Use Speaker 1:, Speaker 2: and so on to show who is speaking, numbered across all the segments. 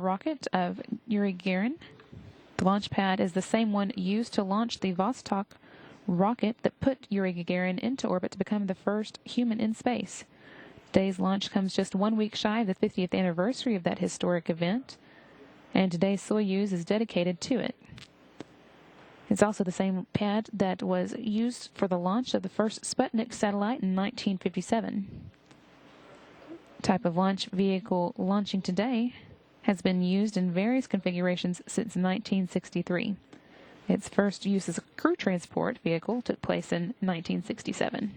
Speaker 1: rocket of Yuri Gagarin. The launch pad is the same one used to launch the Vostok rocket that put Yuri Gagarin into orbit to become the first human in space. Today's launch comes just 1 week shy of the 50th anniversary of that historic event, and today's Soyuz is dedicated to it. It's also the same pad that was used for the launch of the first Sputnik satellite in 1957. Type of launch vehicle launching today has been used in various configurations since 1963. Its first use as a crew transport vehicle took place in 1967.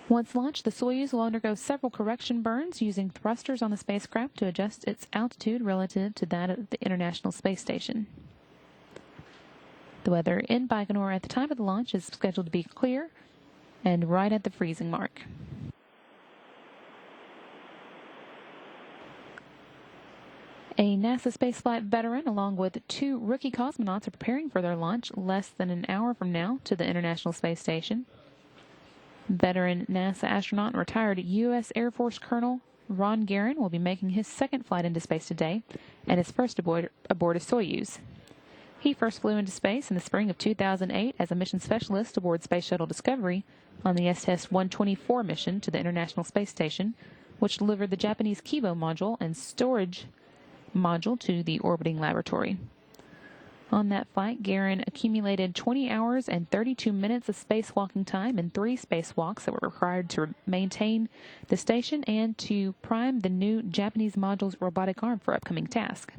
Speaker 1: Once launched, the Soyuz will undergo several correction burns using thrusters on the spacecraft to adjust its altitude relative to that of the International Space Station. The weather in Baikonur at the time of the launch is scheduled to be clear and right at the freezing mark. A NASA spaceflight veteran, along with 2 rookie cosmonauts, are preparing for their launch less than an hour from now to the International Space Station. Veteran NASA astronaut and retired U.S. Air Force Colonel Ron Garan will be making his second flight into space today, and his first aboard a Soyuz. He first flew into space in the spring of 2008 as a mission specialist aboard Space Shuttle Discovery on the STS-124 mission to the International Space Station, which delivered the Japanese Kibo module and storage module to the orbiting laboratory. On that flight, Garan accumulated 20 hours and 32 minutes of spacewalking time in 3 spacewalks that were required to maintain the station and to prime the new Japanese module's robotic arm for upcoming tasks.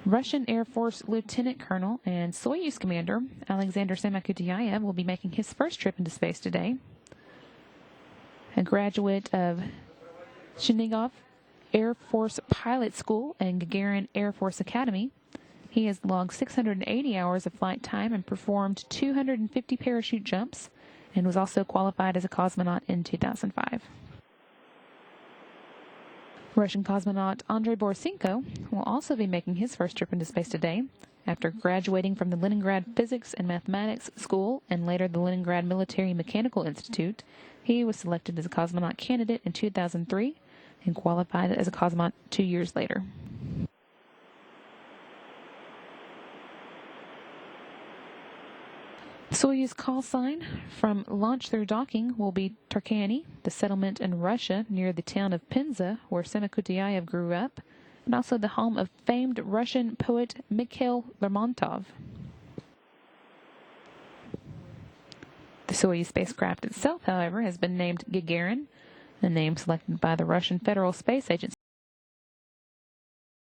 Speaker 1: Russian Air Force Lieutenant Colonel and Soyuz Commander Alexander Samakutyayev will be making his first trip into space today. A graduate of Chernigov Air Force Pilot School and Gagarin Air Force Academy, he has logged 680 hours of flight time and performed 250 parachute jumps, and was also qualified as a cosmonaut in 2005. Russian cosmonaut Andrei Borisenko will also be making his first trip into space today. After graduating from the Leningrad Physics and Mathematics School and later the Leningrad Military Mechanical Institute, he was selected as a cosmonaut candidate in 2003 and qualified as a cosmonaut 2 years later. Soyuz call sign from launch through docking will be Turkani, the settlement in Russia near the town of Penza, where Samakutyayev grew up, and also the home of famed Russian poet Mikhail Lermontov. The Soyuz spacecraft itself, however, has been named Gagarin, a name selected by the Russian Federal Space Agency